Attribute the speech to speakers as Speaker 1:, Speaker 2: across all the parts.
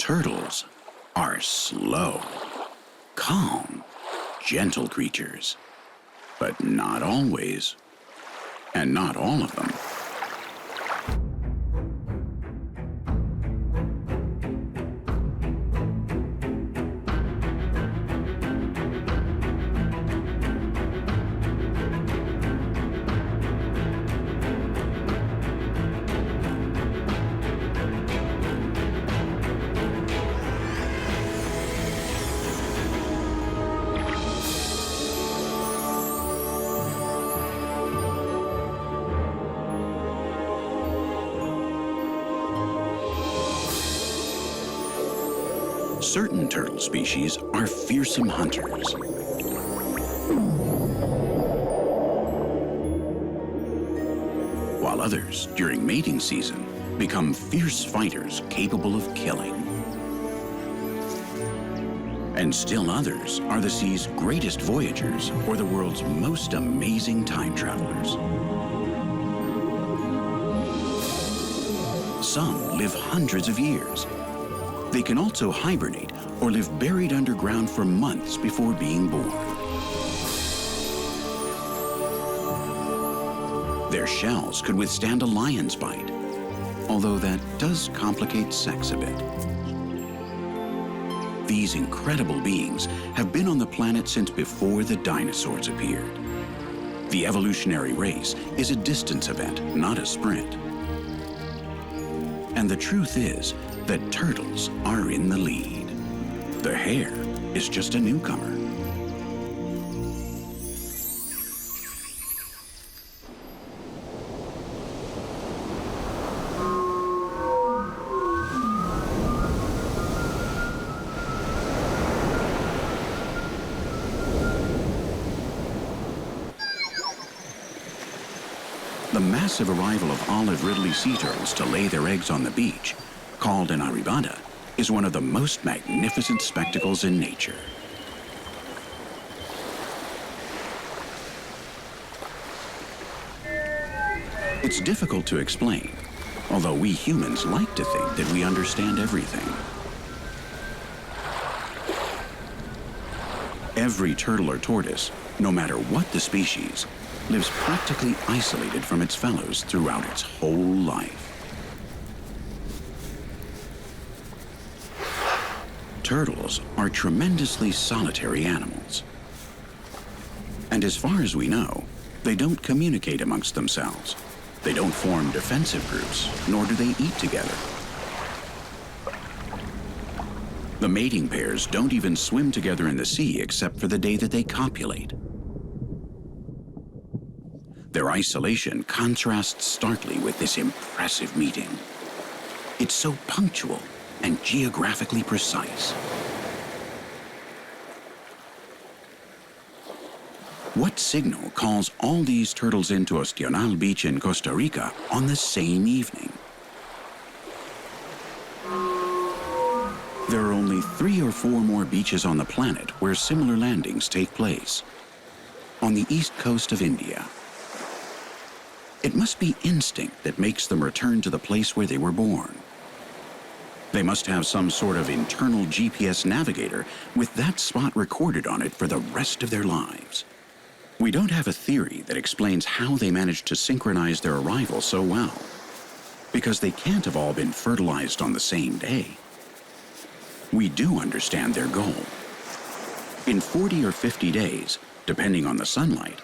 Speaker 1: Turtles are slow, calm, gentle creatures. But not always, and not all of them. Certain turtle species are fearsome hunters. While others, during mating season, become fierce fighters capable of killing. And still others are the sea's greatest voyagers or the world's most amazing time travelers. Some live hundreds of years. They can also hibernate or live buried underground for months before being born. Their shells could withstand a lion's bite, although that does complicate sex a bit. These incredible beings have been on the planet since before the dinosaurs appeared. The evolutionary race is a distance event, not a sprint. And the truth is that turtles are in the lead. The hare is just a newcomer. The massive arrival of olive ridley sea turtles to lay their eggs on the beach, called an arribada, is one of the most magnificent spectacles in nature. It's difficult to explain, although we humans like to think that we understand everything. Every turtle or tortoise, no matter what the species, lives practically isolated from its fellows throughout its whole life. Turtles are tremendously solitary animals. And as far as we know, they don't communicate amongst themselves. They don't form defensive groups, nor do they eat together. The mating pairs don't even swim together in the sea except for the day that they copulate. Their isolation contrasts starkly with this impressive meeting. It's so punctual and geographically precise. What signal calls all these turtles into Ostional Beach in Costa Rica on the same evening? There are only 3 or 4 more beaches on the planet where similar landings take place. On the east coast of India. It must be instinct that makes them return to the place where they were born. They must have some sort of internal GPS navigator with that spot recorded on it for the rest of their lives. We don't have a theory that explains how they managed to synchronize their arrival so well, because they can't have all been fertilized on the same day. We do understand their goal. In 40 or 50 days, depending on the sunlight,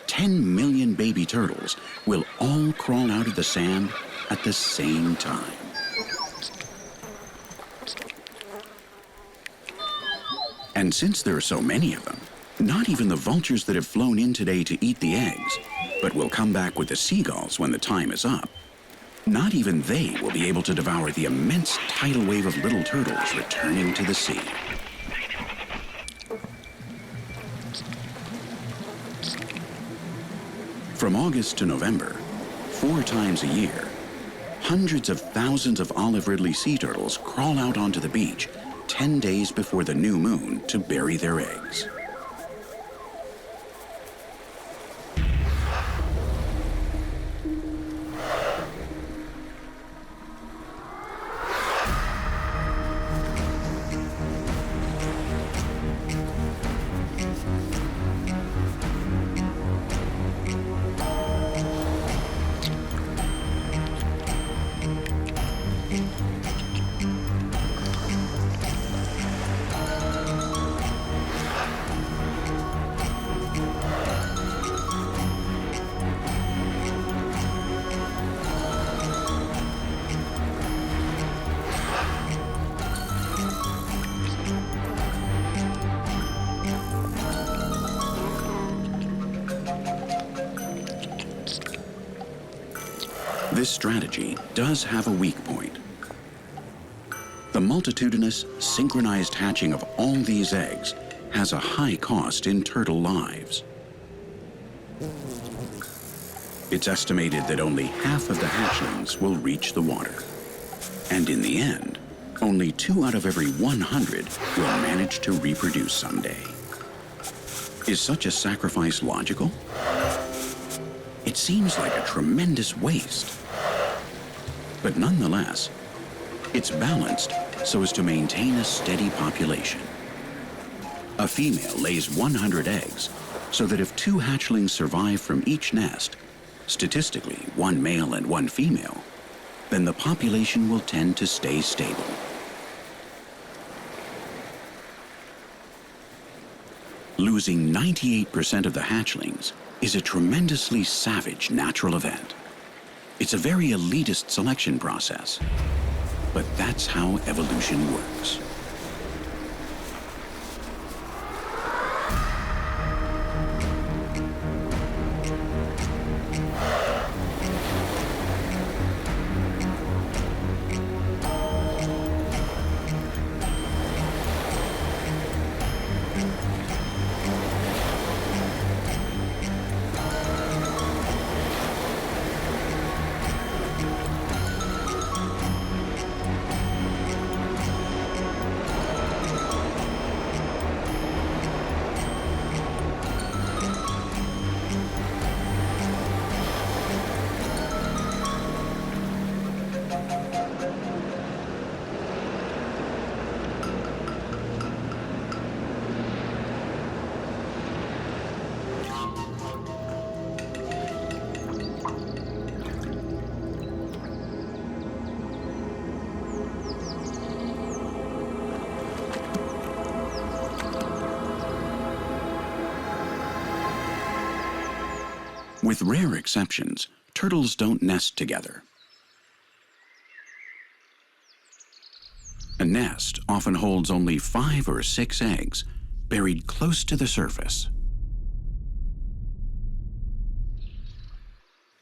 Speaker 1: 10 million baby turtles will all crawl out of the sand at the same time. And since there are so many of them, not even the vultures that have flown in today to eat the eggs, but will come back with the seagulls when the time is up, not even they will be able to devour the immense tidal wave of little turtles returning to the sea. From August to November, 4 times a year, hundreds of thousands of olive ridley sea turtles crawl out onto the beach 10 days before the new moon to bury their eggs. This strategy does have a weak point. The multitudinous, synchronized hatching of all these eggs has a high cost in turtle lives. It's estimated that only half of the hatchlings will reach the water. And in the end, only 2 out of every 100 will manage to reproduce someday. Is such a sacrifice logical? It seems like a tremendous waste. But nonetheless, it's balanced so as to maintain a steady population. A female lays 100 eggs, so that if 2 hatchlings survive from each nest, statistically 1 male and 1 female, then the population will tend to stay stable. Losing 98% of the hatchlings is a tremendously savage natural event. It's a very elitist selection process, but that's how evolution works. With rare exceptions, turtles don't nest together. A nest often holds only 5 or 6 eggs, buried close to the surface.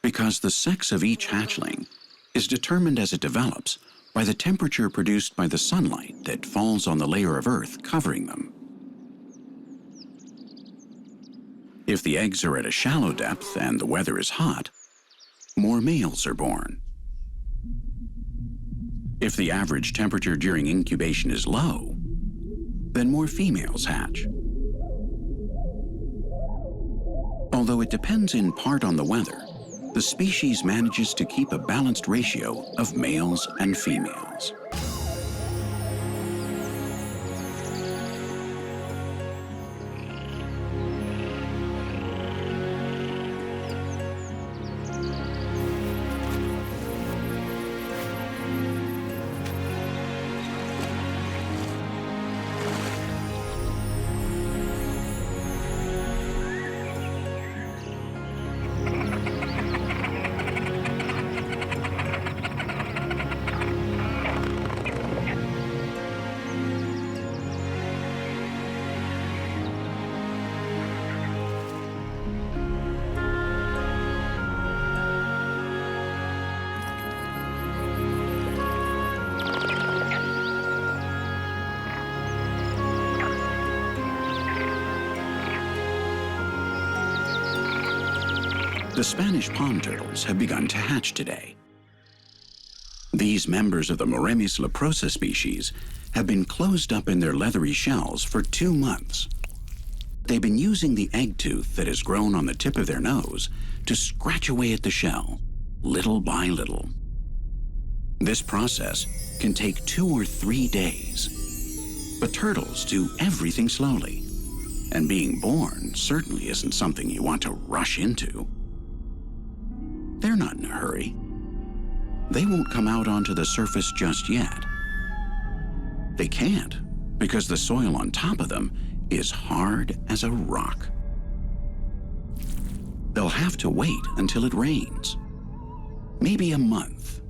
Speaker 1: Because the sex of each hatchling is determined as it develops by the temperature produced by the sunlight that falls on the layer of earth covering them. If the eggs are at a shallow depth and the weather is hot, more males are born. If the average temperature during incubation is low, then more females hatch. Although it depends in part on the weather, the species manages to keep a balanced ratio of males and females. The Spanish pond turtles have begun to hatch today. These members of the Moremis leprosa species have been closed up in their leathery shells for 2 months. They've been using the egg tooth that has grown on the tip of their nose to scratch away at the shell, little by little. This process can take 2 or 3 days. But turtles do everything slowly, and being born certainly isn't something you want to rush into. They're not in a hurry. They won't come out onto the surface just yet. They can't, because the soil on top of them is hard as a rock. They'll have to wait until it rains. Maybe a month,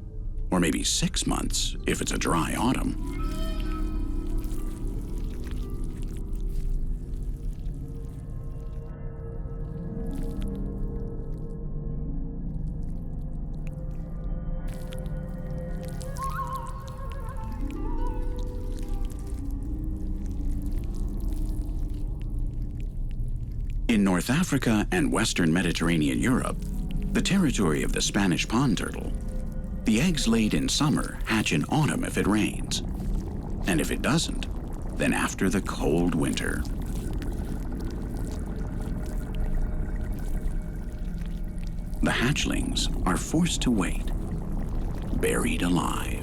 Speaker 1: or maybe 6 months if it's a dry autumn. In North Africa and Western Mediterranean Europe, the territory of the Spanish pond turtle, the eggs laid in summer hatch in autumn if it rains. And if it doesn't, then after the cold winter. The hatchlings are forced to wait, buried alive.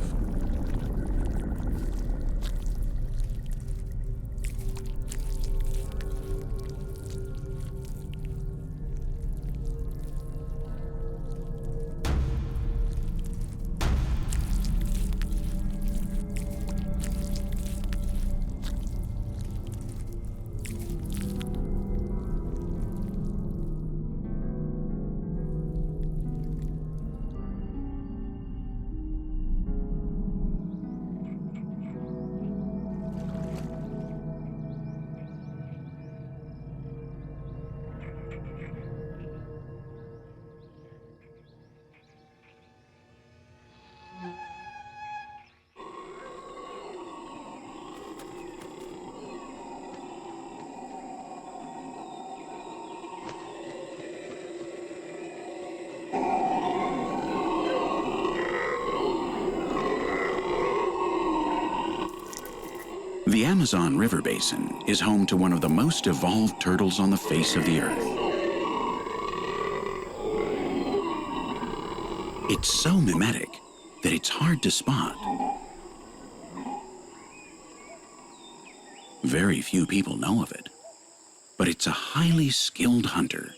Speaker 1: The Amazon River Basin is home to one of the most evolved turtles on the face of the earth. It's so mimetic that it's hard to spot. Very few people know of it, but it's a highly skilled hunter,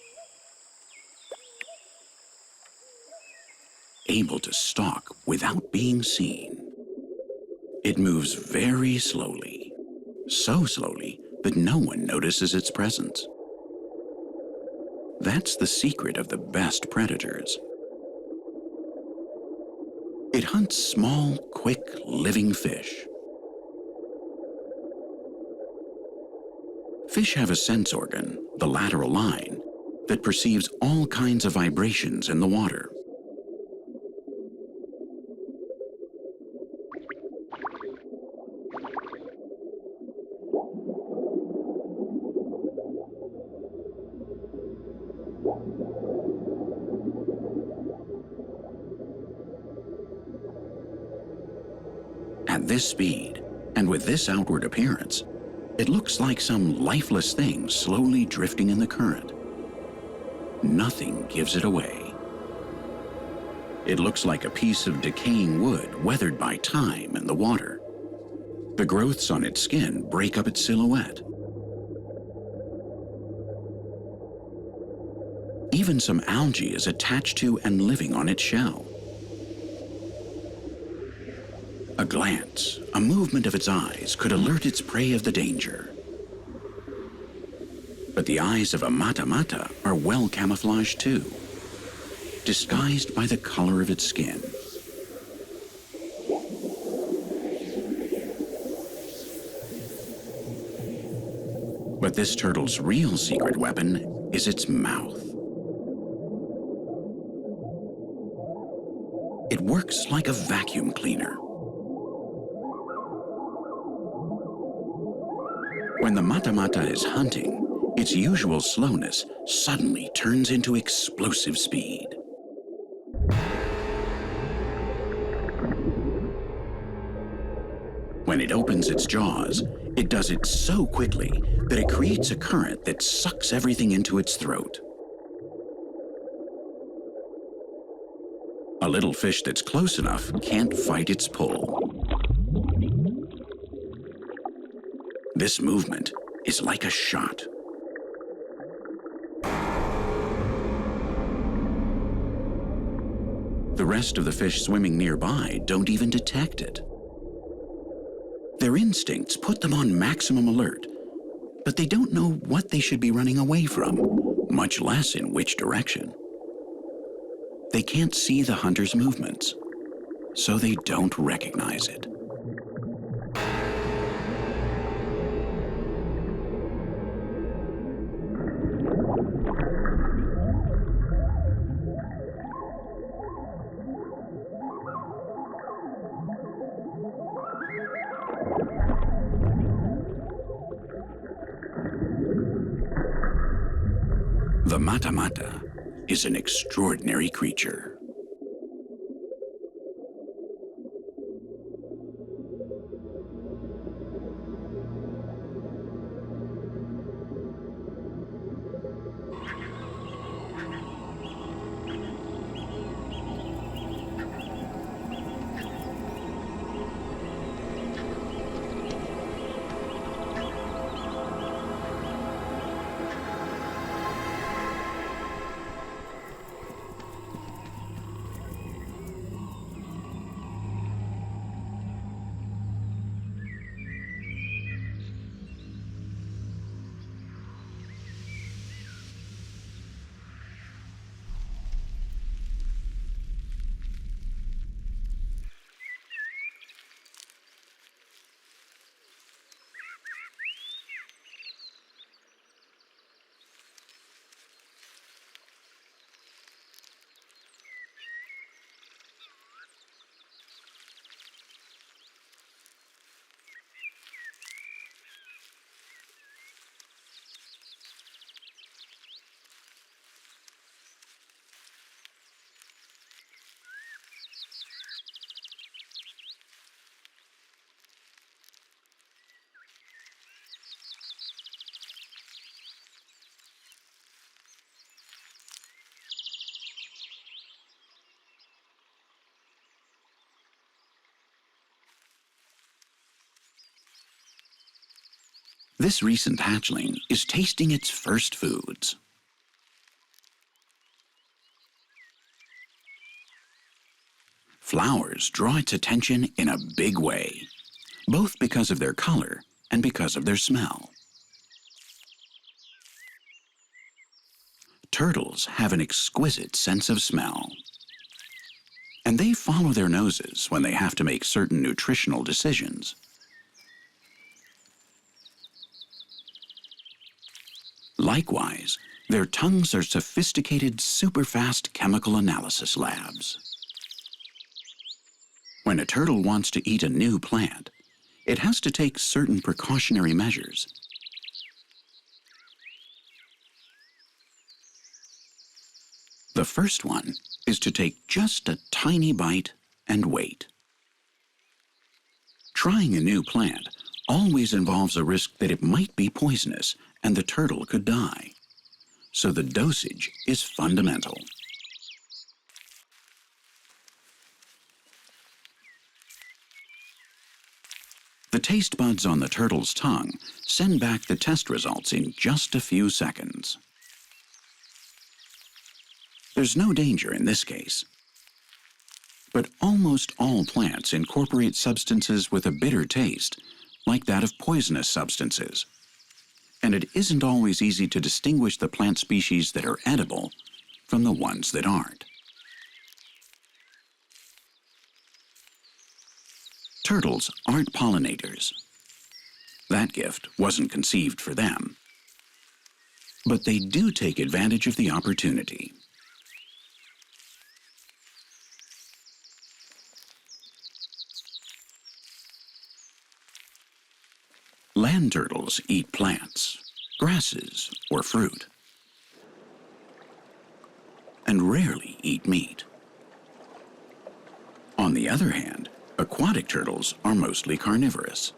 Speaker 1: able to stalk without being seen. It moves very slowly, so slowly that no one notices its presence. That's the secret of the best predators. It hunts small, quick, living fish. Fish have a sense organ, the lateral line, that perceives all kinds of vibrations in the water. At this speed, and with this outward appearance, it looks like some lifeless thing slowly drifting in the current. Nothing gives it away. It looks like a piece of decaying wood weathered by time and the water. The growths on its skin break up its silhouette. Even some algae is attached to and living on its shell. A glance, a movement of its eyes could alert its prey of the danger. But the eyes of a mata-mata are well camouflaged too, disguised by the color of its skin. But this turtle's real secret weapon is its mouth. It works like a vacuum cleaner. When the mata-mata is hunting, its usual slowness suddenly turns into explosive speed. When it opens its jaws, it does it so quickly that it creates a current that sucks everything into its throat. A little fish that's close enough can't fight its pull. This movement is like a shot. The rest of the fish swimming nearby don't even detect it. Their instincts put them on maximum alert, but they don't know what they should be running away from, much less in which direction. They can't see the hunter's movements, so they don't recognize it. The mata-mata is an extraordinary creature. This recent hatchling is tasting its first foods. Flowers draw its attention in a big way, both because of their color and because of their smell. Turtles have an exquisite sense of smell, and they follow their noses when they have to make certain nutritional decisions. Likewise, their tongues are sophisticated, super-fast chemical analysis labs. When a turtle wants to eat a new plant, it has to take certain precautionary measures. The first one is to take just a tiny bite and wait. Trying a new plant always involves a risk that it might be poisonous and the turtle could die. So the dosage is fundamental. The taste buds on the turtle's tongue send back the test results in just a few seconds. There's no danger in this case. But almost all plants incorporate substances with a bitter taste, like that of poisonous substances. And it isn't always easy to distinguish the plant species that are edible from the ones that aren't. Turtles aren't pollinators. That gift wasn't conceived for them. But they do take advantage of the opportunity. Land turtles eat plants, grasses, or fruit, and rarely eat meat. On the other hand, aquatic turtles are mostly carnivorous.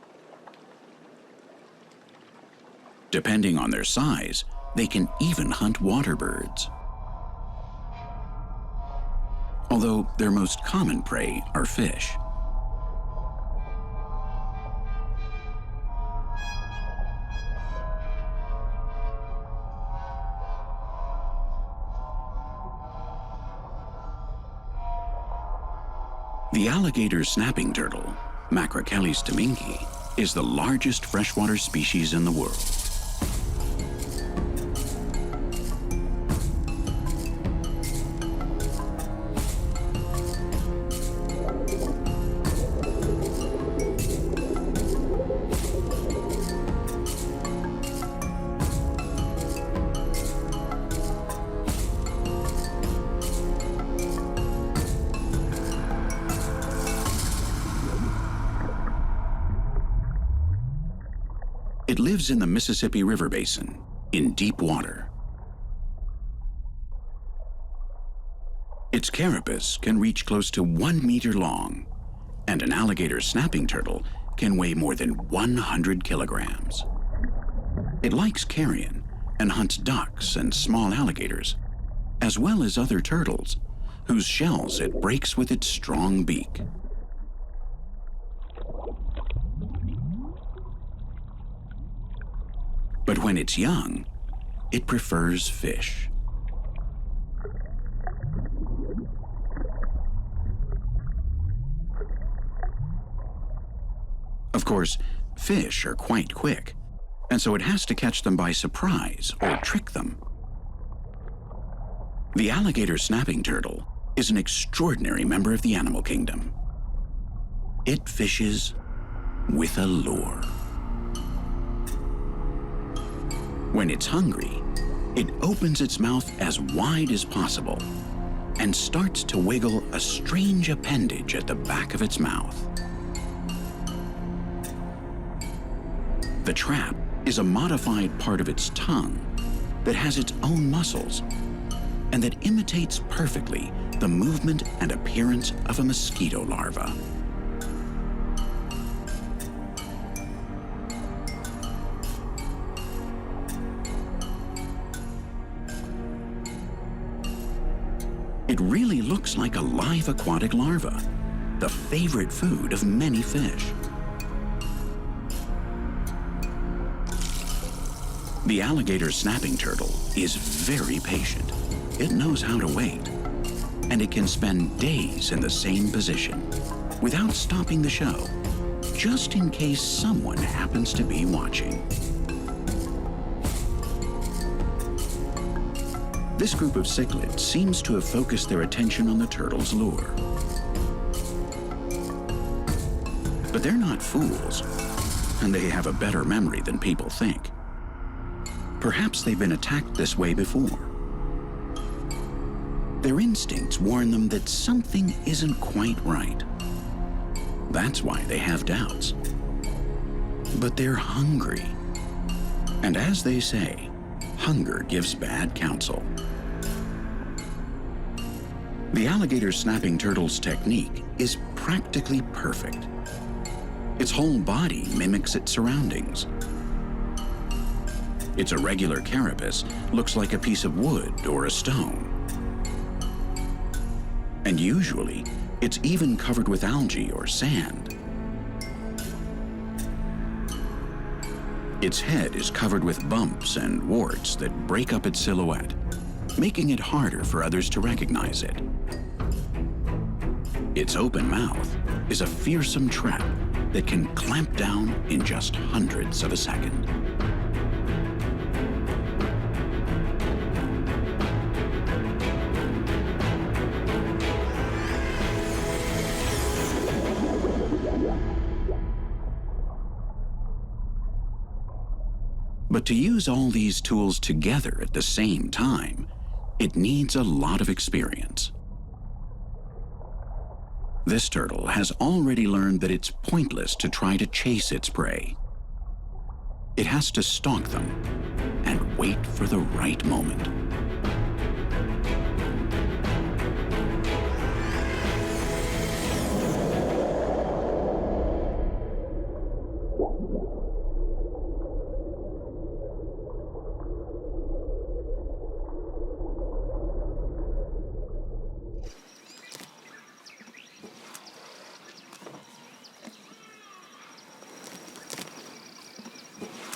Speaker 1: Depending on their size, they can even hunt water birds. Although their most common prey are fish. The alligator snapping turtle, Macrochelys domingi, is the largest freshwater species in the world. It lives in the Mississippi River basin, in deep water. Its carapace can reach close to 1 meter long, and an alligator snapping turtle can weigh more than 100 kilograms. It likes carrion and hunts ducks and small alligators, as well as other turtles, whose shells it breaks with its strong beak. But when it's young, it prefers fish. Of course, fish are quite quick, and so it has to catch them by surprise or trick them. The alligator snapping turtle is an extraordinary member of the animal kingdom. It fishes with a lure. When it's hungry, it opens its mouth as wide as possible and starts to wiggle a strange appendage at the back of its mouth. The trap is a modified part of its tongue that has its own muscles and that imitates perfectly the movement and appearance of a mosquito larva. It really looks like a live aquatic larva, the favorite food of many fish. The alligator snapping turtle is very patient. It knows how to wait, and it can spend days in the same position without stopping the show, just in case someone happens to be watching. This group of cichlids seems to have focused their attention on the turtle's lure. But they're not fools, and they have a better memory than people think. Perhaps they've been attacked this way before. Their instincts warn them that something isn't quite right. That's why they have doubts. But they're hungry. And as they say, hunger gives bad counsel. The alligator snapping turtle's technique is practically perfect. Its whole body mimics its surroundings. Its irregular carapace looks like a piece of wood or a stone. And usually, it's even covered with algae or sand. Its head is covered with bumps and warts that break up its silhouette, making it harder for others to recognize it. Its open mouth is a fearsome trap that can clamp down in just hundredths of a second. But to use all these tools together at the same time, it needs a lot of experience. This turtle has already learned that it's pointless to try to chase its prey. It has to stalk them and wait for the right moment.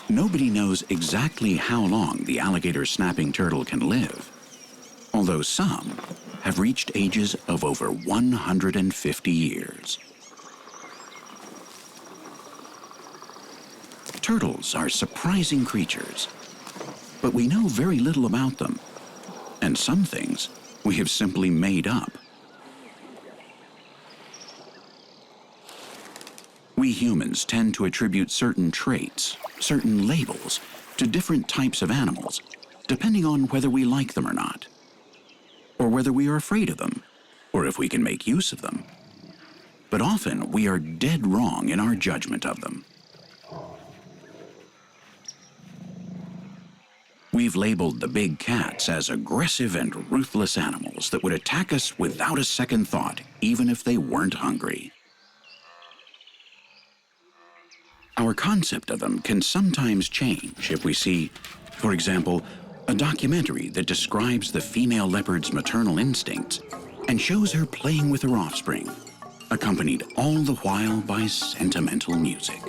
Speaker 1: Nobody knows exactly how long the alligator snapping turtle can live, although some have reached ages of over 150 years. Turtles are surprising creatures, but we know very little about them, and some things we have simply made up. We humans tend to attribute certain traits, certain labels, to different types of animals, depending on whether we like them or not, or whether we are afraid of them, or if we can make use of them. But often we are dead wrong in our judgment of them. We've labeled the big cats as aggressive and ruthless animals that would attack us without a second thought, even if they weren't hungry. Our concept of them can sometimes change if we see, for example, a documentary that describes the female leopard's maternal instincts and shows her playing with her offspring, accompanied all the while by sentimental music.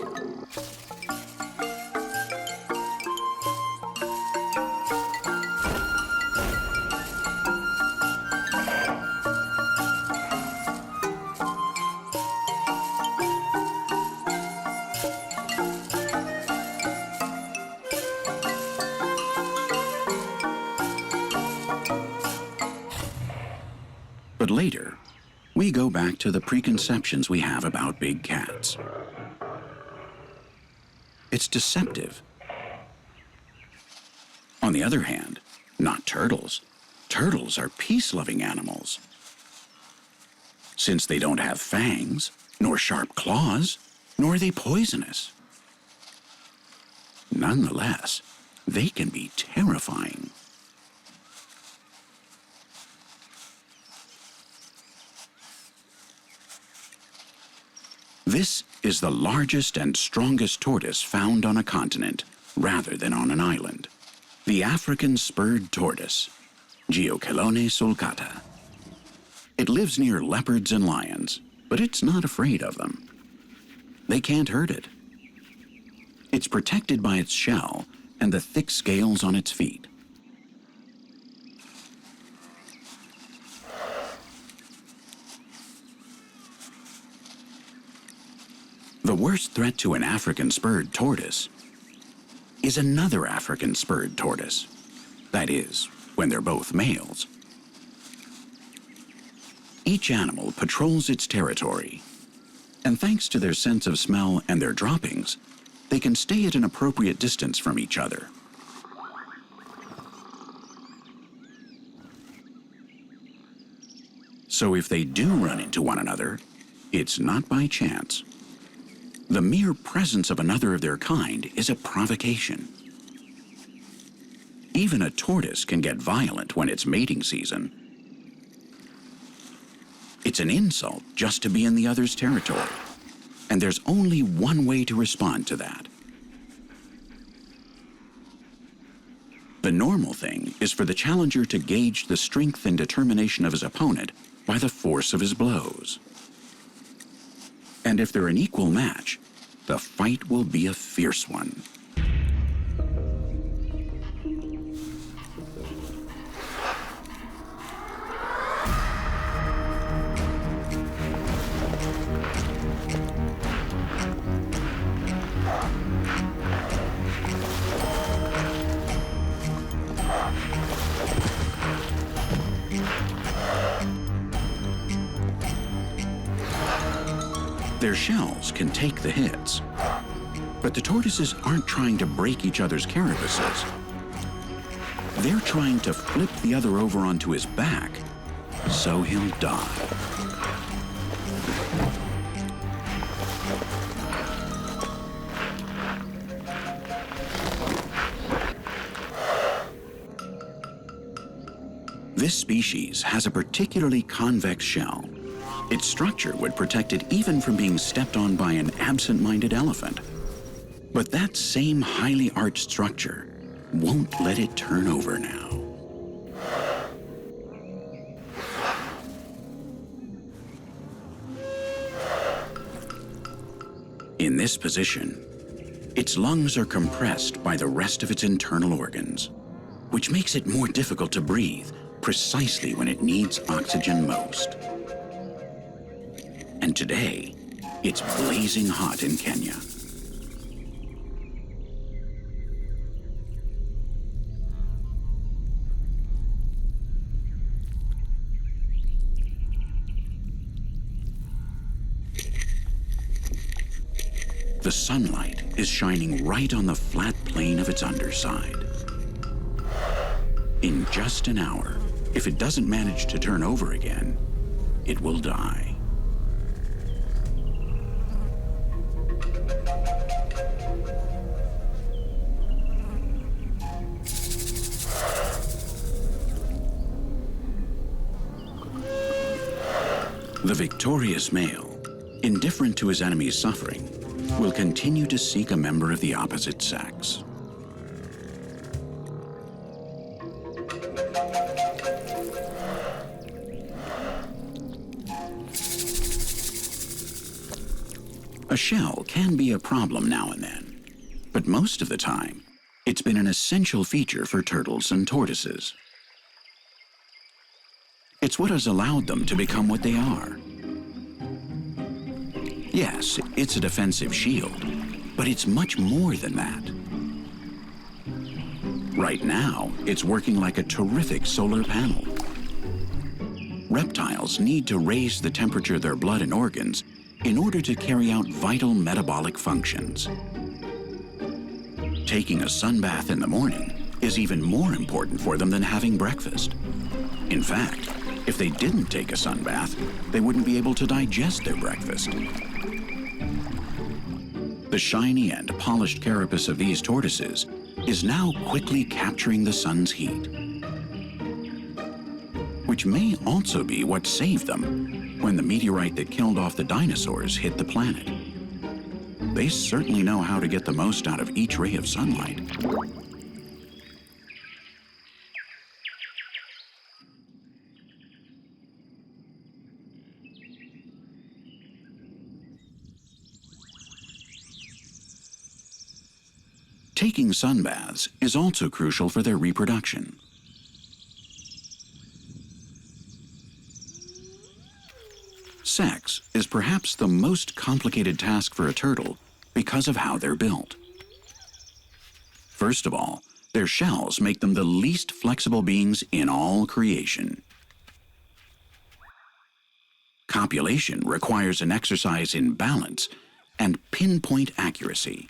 Speaker 1: But later, we go back to the preconceptions we have about big cats. It's deceptive. On the other hand, not turtles. Turtles are peace-loving animals. Since they don't have fangs, nor sharp claws, nor are they poisonous. Nonetheless, they can be terrifying. This is the largest and strongest tortoise found on a continent, rather than on an island. The African spurred tortoise, Geochelone sulcata. It lives near leopards and lions, but it's not afraid of them. They can't hurt it. It's protected by its shell and the thick scales on its feet. The worst threat to an African spurred tortoise is another African spurred tortoise. That is, when they're both males. Each animal patrols its territory, and thanks to their sense of smell and their droppings, they can stay at an appropriate distance from each other. So if they do run into one another, it's not by chance. The mere presence of another of their kind is a provocation. Even a tortoise can get violent when it's mating season. It's an insult just to be in the other's territory, and there's only one way to respond to that. The normal thing is for the challenger to gauge the strength and determination of his opponent by the force of his blows. And if they're an equal match, the fight will be a fierce one. Their shells can take the hits, but the tortoises aren't trying to break each other's carapaces. They're trying to flip the other over onto his back, so he'll die. This species has a particularly convex shell. Its structure would protect it even from being stepped on by an absent-minded elephant. But that same highly arched structure won't let it turn over now. In this position, its lungs are compressed by the rest of its internal organs, which makes it more difficult to breathe precisely when it needs oxygen most. And today, it's blazing hot in Kenya. The sunlight is shining right on the flat plane of its underside. In just an hour, if it doesn't manage to turn over again, it will die. The victorious male, indifferent to his enemy's suffering, will continue to seek a member of the opposite sex. A shell can be a problem now and then, but most of the time, it's been an essential feature for turtles and tortoises. It's what has allowed them to become what they are. Yes, it's a defensive shield, but it's much more than that. Right now, it's working like a terrific solar panel. Reptiles need to raise the temperature of their blood and organs in order to carry out vital metabolic functions. Taking a sunbath in the morning is even more important for them than having breakfast. In fact, if they didn't take a sunbath, they wouldn't be able to digest their breakfast. The shiny and polished carapace of these tortoises is now quickly capturing the sun's heat, which may also be what saved them when the meteorite that killed off the dinosaurs hit the planet. They certainly know how to get the most out of each ray of sunlight. Taking sunbaths is also crucial for their reproduction. Sex is perhaps the most complicated task for a turtle because of how they're built. First of all, their shells make them the least flexible beings in all creation. Copulation requires an exercise in balance and pinpoint accuracy.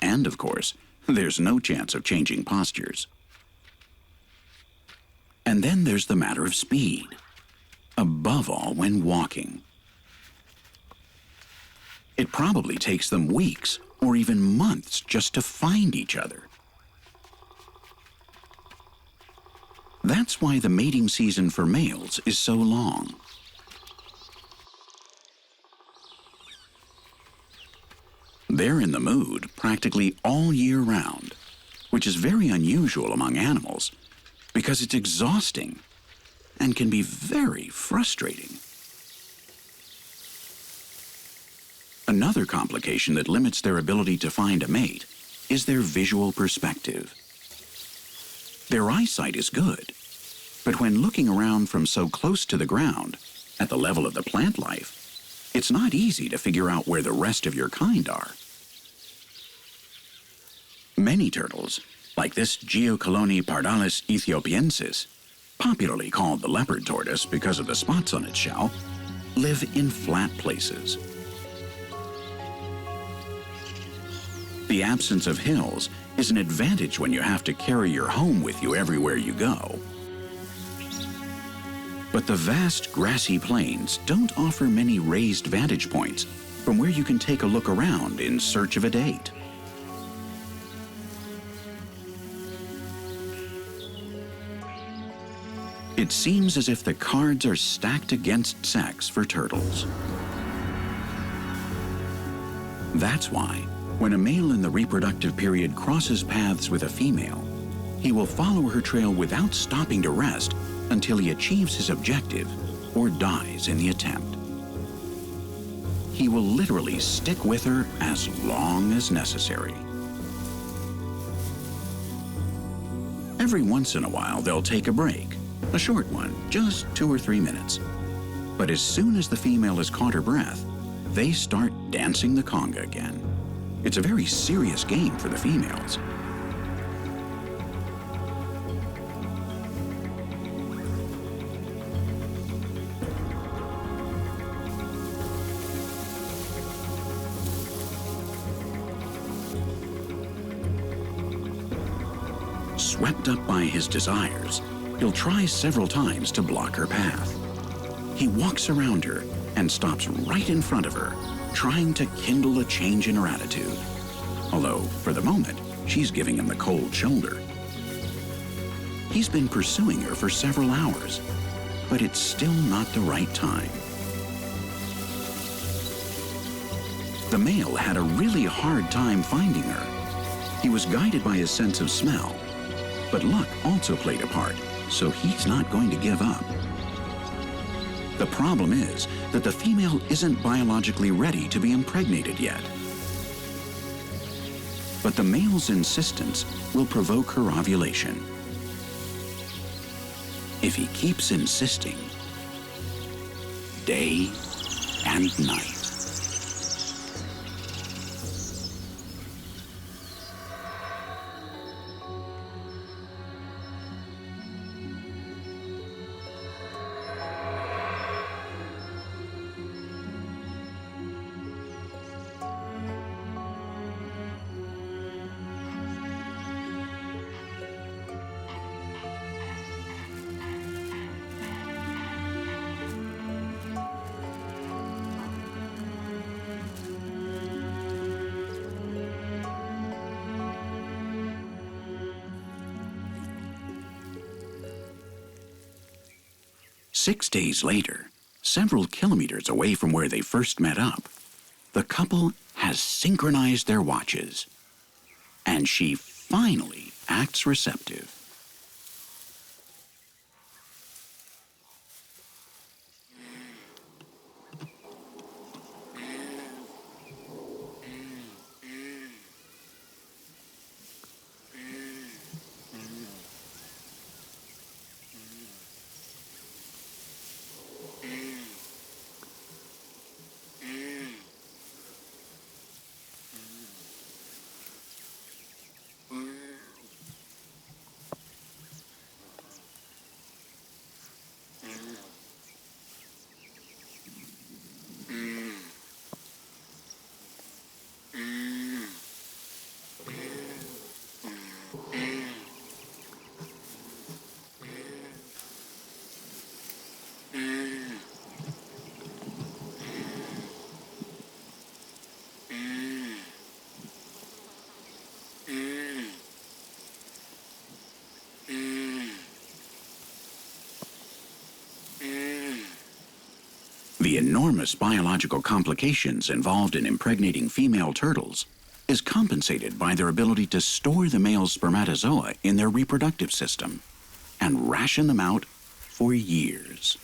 Speaker 1: And of course, there's no chance of changing postures. And then there's the matter of speed, above all when walking. It probably takes them weeks or even months just to find each other. That's why the mating season for males is so long. They're in the mood practically all year round, which is very unusual among animals because it's exhausting and can be very frustrating. Another complication that limits their ability to find a mate is their visual perspective. Their eyesight is good, but when looking around from so close to the ground, at the level of the plant life, it's not easy to figure out where the rest of your kind are. Many turtles, like this Geocolony pardalis ethiopiensis, popularly called the leopard tortoise because of the spots on its shell, live in flat places. The absence of hills is an advantage when you have to carry your home with you everywhere you go. But the vast grassy plains don't offer many raised vantage points from where you can take a look around in search of a date. It seems as if the cards are stacked against sex for turtles. That's why, when a male in the reproductive period crosses paths with a female, he will follow her trail without stopping to rest until he achieves his objective or dies in the attempt. He will literally stick with her as long as necessary. Every once in a while, they'll take a break, a short one, just 2 or 3 minutes. But as soon as the female has caught her breath, they start dancing the conga again. It's a very serious game for the females. Swept up by his desires, he'll try several times to block her path. He walks around her and stops right in front of her, trying to kindle a change in her attitude. Although, for the moment, she's giving him the cold shoulder. He's been pursuing her for several hours, but it's still not the right time. The male had a really hard time finding her. He was guided by his sense of smell, but luck also played a part, so he's not going to give up. The problem is that the female isn't biologically ready to be impregnated yet. But the male's insistence will provoke her ovulation. If he keeps insisting, day and night. Six days later, several kilometers away from where they first met up, the couple has synchronized their watches, and she finally acts receptive. The enormous biological complications involved in impregnating female turtles is compensated by their ability to store the male's spermatozoa in their reproductive system and ration them out for years.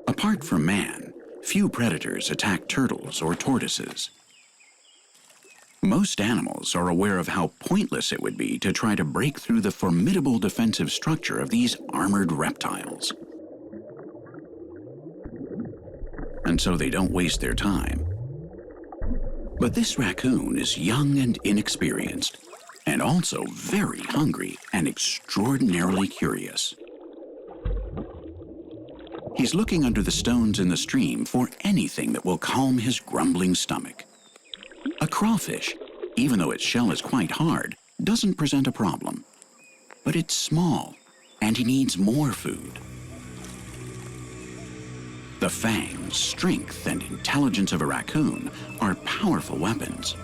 Speaker 1: Apart from man, few predators attack turtles or tortoises. Most animals are aware of how pointless it would be to try to break through the formidable defensive structure of these armored reptiles. And so they don't waste their time. But this raccoon is young and inexperienced, and also very hungry and extraordinarily curious. He's looking under the stones in the stream for anything that will calm his grumbling stomach. A crawfish, even though its shell is quite hard, doesn't present a problem. But it's small, and he needs more food. The fangs, strength, and intelligence of a raccoon are powerful weapons.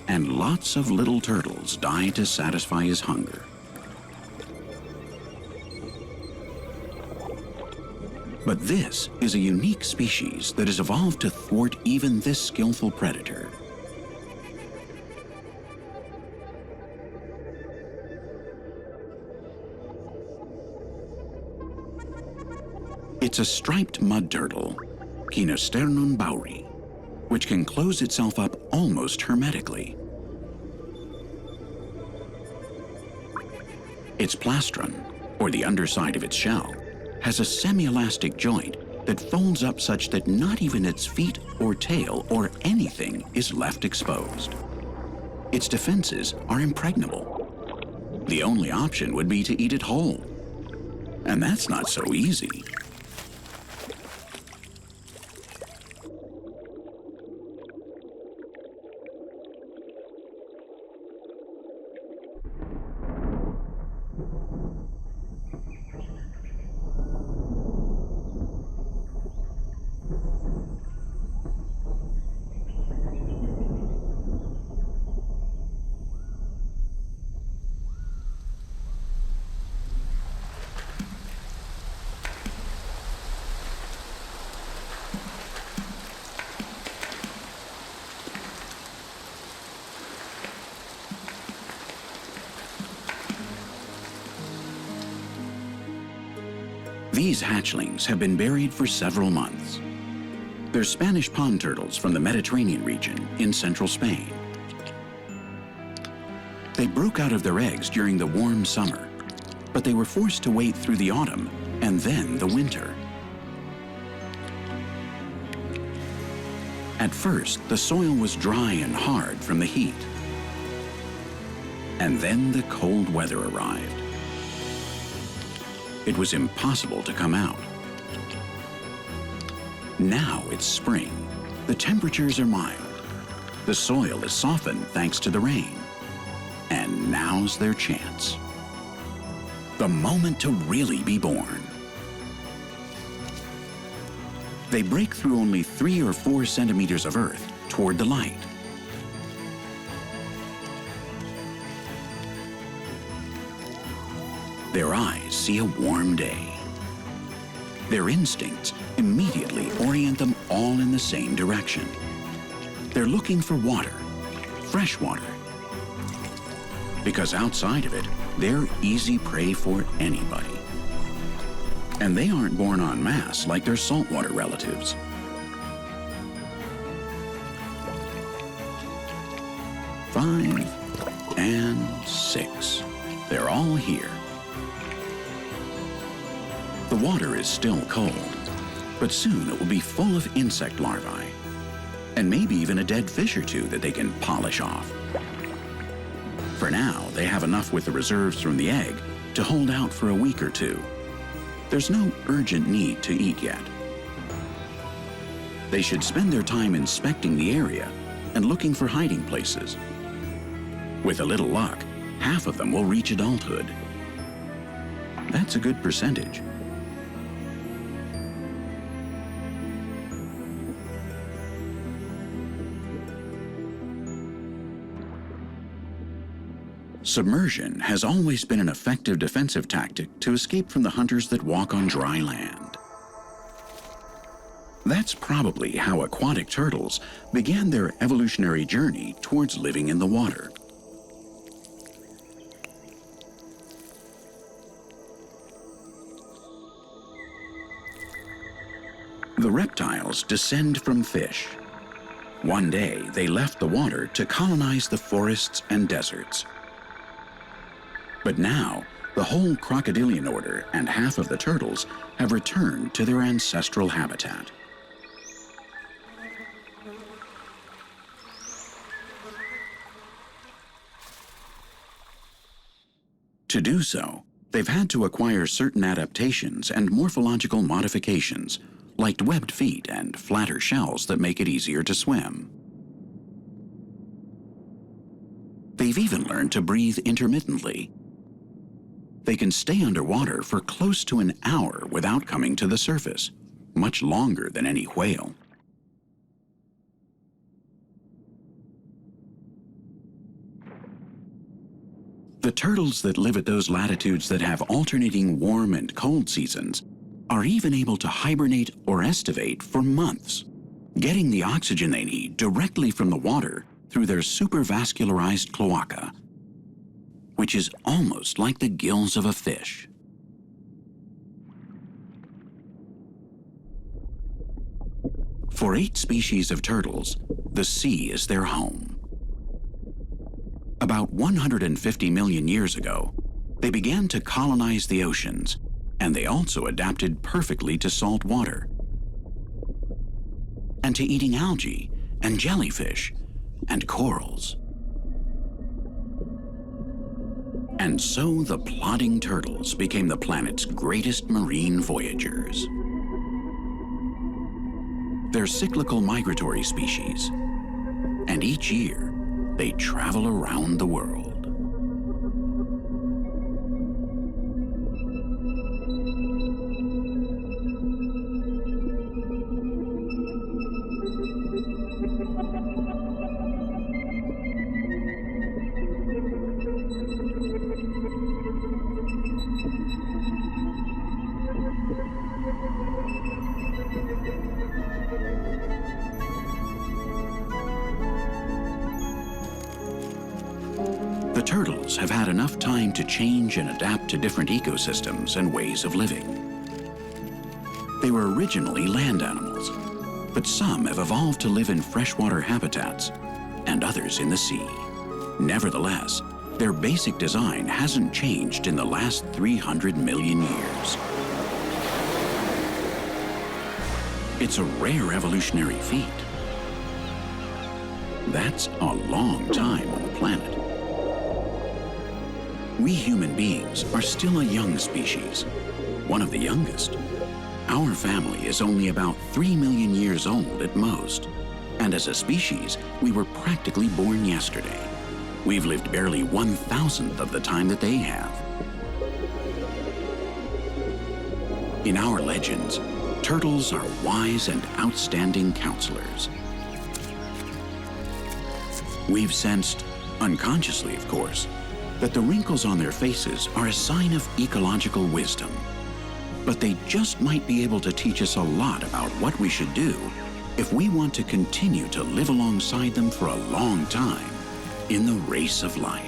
Speaker 1: And lots of little turtles die to satisfy his hunger. But this is a unique species that has evolved to thwart even this skillful predator. It's a striped mud turtle, Kinosternum bauri, which can close itself up almost hermetically. Its plastron, or the underside of its shell, has a semi-elastic joint that folds up such that not even its feet or tail or anything is left exposed. its defenses are impregnable. The only option would be to eat it whole. And that's not so easy. These hatchlings have been buried for several months. They're Spanish pond turtles from the Mediterranean region in central Spain. They broke out of their eggs during the warm summer, but they were forced to wait through the autumn and then the winter. At first, the soil was dry and hard from the heat. And then the cold weather arrived. It was impossible to come out. Now it's spring. The temperatures are mild. The soil is softened thanks to the rain. And now's their chance. The moment to really be born. They break through only 3 or 4 centimeters of earth toward the light. Their eyes see a warm day. Their instincts immediately orient them all in the same direction. They're looking for water, fresh water. Because outside of it, they're easy prey for anybody. And they aren't born en masse like their saltwater relatives. Five and 6. They're all here. The water is still cold, but soon it will be full of insect larvae, and maybe even a dead fish or two that they can polish off. For now, they have enough with the reserves from the egg to hold out for a week or two. There's no urgent need to eat yet. They should spend their time inspecting the area and looking for hiding places. With a little luck, half of them will reach adulthood. That's a good percentage. Submersion has always been an effective defensive tactic to escape from the hunters that walk on dry land. That's probably how aquatic turtles began their evolutionary journey towards living in the water. The reptiles descend from fish. One day, they left the water to colonize the forests and deserts. But now, the whole crocodilian order and half of the turtles have returned to their ancestral habitat. To do so, they've had to acquire certain adaptations and morphological modifications, like webbed feet and flatter shells that make it easier to swim. They've even learned to breathe intermittently. They can stay underwater for close to an hour without coming to the surface, much longer than any whale. The turtles that live at those latitudes that have alternating warm and cold seasons are even able to hibernate or estivate for months, getting the oxygen they need directly from the water through their supervascularized cloaca, which is almost like the gills of a fish. For 8 species of turtles, the sea is their home. About 150 million years ago, they began to colonize the oceans, and they also adapted perfectly to salt water and to eating algae and jellyfish and corals. And so the plodding turtles became the planet's greatest marine voyagers. They're cyclical migratory species, and each year they travel around the world. The turtles have had enough time to change and adapt to different ecosystems and ways of living. They were originally land animals, but some have evolved to live in freshwater habitats and others in the sea. Nevertheless, their basic design hasn't changed in the last 300 million years. It's a rare evolutionary feat. That's a long time on the planet. We human beings are still a young species, one of the youngest. Our family is only about 3 million years old at most, and as a species, we were practically born yesterday. We've lived barely 1,000th of the time that they have. In our legends, turtles are wise and outstanding counselors. We've sensed, unconsciously of course, that the wrinkles on their faces are a sign of ecological wisdom. But they just might be able to teach us a lot about what we should do if we want to continue to live alongside them for a long time in the race of life.